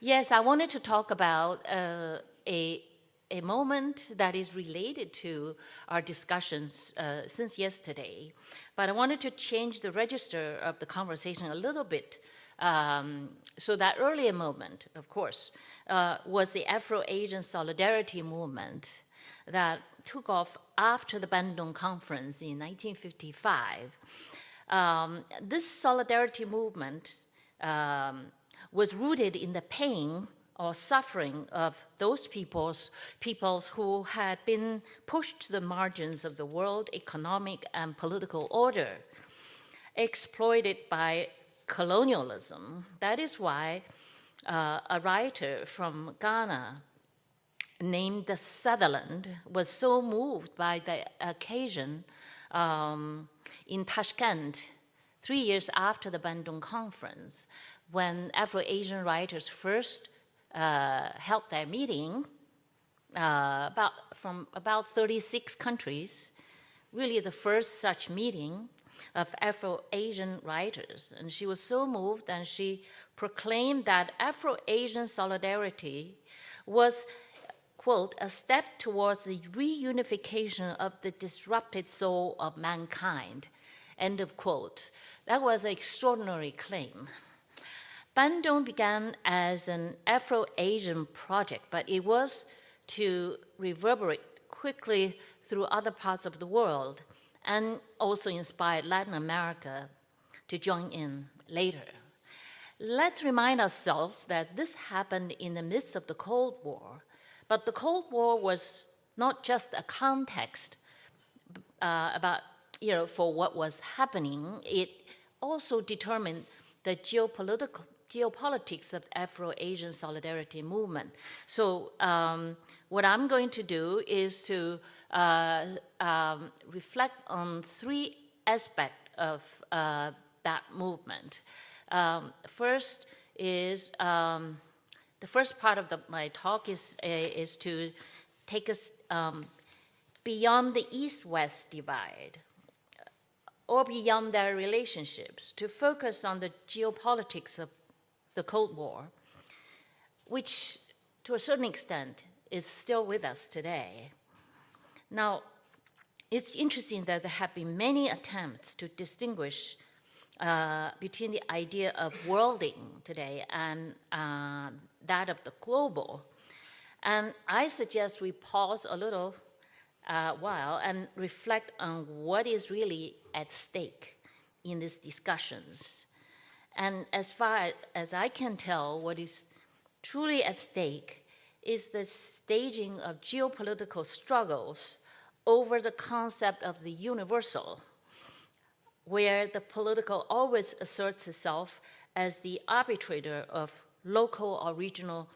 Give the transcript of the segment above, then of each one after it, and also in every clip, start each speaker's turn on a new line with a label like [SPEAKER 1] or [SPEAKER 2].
[SPEAKER 1] Yes, I wanted to talk about a moment that is related to our discussions since yesterday, but I wanted to change the register of the conversation a little bit. So that earlier moment, of course, was the Afro-Asian solidarity movement that took off after the Bandung Conference in 1955. This solidarity movement was rooted in the pain or suffering of those peoples who had been pushed to the margins of the world economic and political order, exploited by colonialism. That is why a writer from Ghana named Sutherland was so moved by the occasion in Tashkent 3 years after the Bandung Conference, when Afro-Asian writers first held their meeting from about 36 countries, really the first such meeting of Afro-Asian writers. And she was so moved, and she proclaimed that Afro-Asian solidarity was, quote, a step towards the reunification of the disrupted soul of mankind, end of quote. That was an extraordinary claim. Bandung began as an Afro-Asian project, but it was to reverberate quickly through other parts of the world and also inspired Latin America to join in later. Let's remind ourselves that this happened in the midst of the Cold War, but the Cold War was not just a context for what was happening. It also determined the geopolitics of Afro-Asian solidarity movement. So what I'm going to do is to reflect on three aspects of that movement. First is, the first part of my talk is to take us beyond the East-West divide, or beyond their relationships, to focus on the geopolitics of the Cold War, which to a certain extent is still with us today. Now, it's interesting that there have been many attempts to distinguish between the idea of worlding today and that of the global. And I suggest we pause a little while and reflect on what is really at stake in these discussions. And as far as I can tell, what is truly at stake is the staging of geopolitical struggles over the concept of the universal, where the political always asserts itself as the arbitrator of local or regional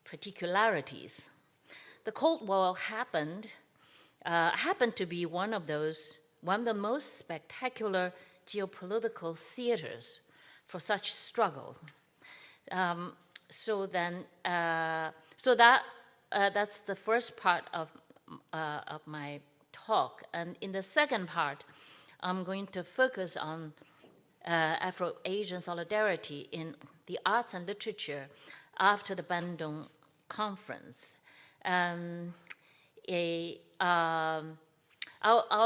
[SPEAKER 1] particularities. The Cold War happened to be one of the most spectacular geopolitical theaters for such struggle. That's the first part of my talk. And in the second part, I'm going to focus on Afro-Asian solidarity in the arts and literature after the Bandung Conference. I'll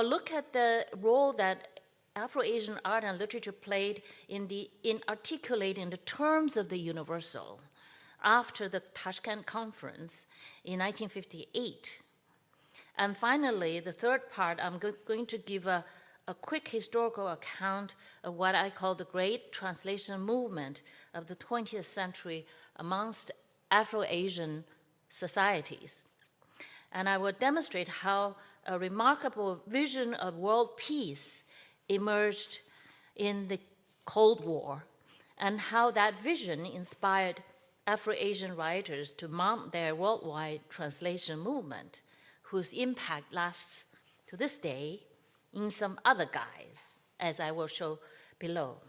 [SPEAKER 1] look at the role that Afro-Asian art and literature played in articulating the terms of the universal after the Tashkent Conference in 1958. And finally, the third part, I'm going to give a quick historical account of what I call the great translation movement of the 20th century amongst Afro-Asian societies. And I will demonstrate how a remarkable vision of world peace emerged in the Cold War, and how that vision inspired Afro-Asian writers to mount their worldwide translation movement, whose impact lasts to this day in some other guise, as I will show below.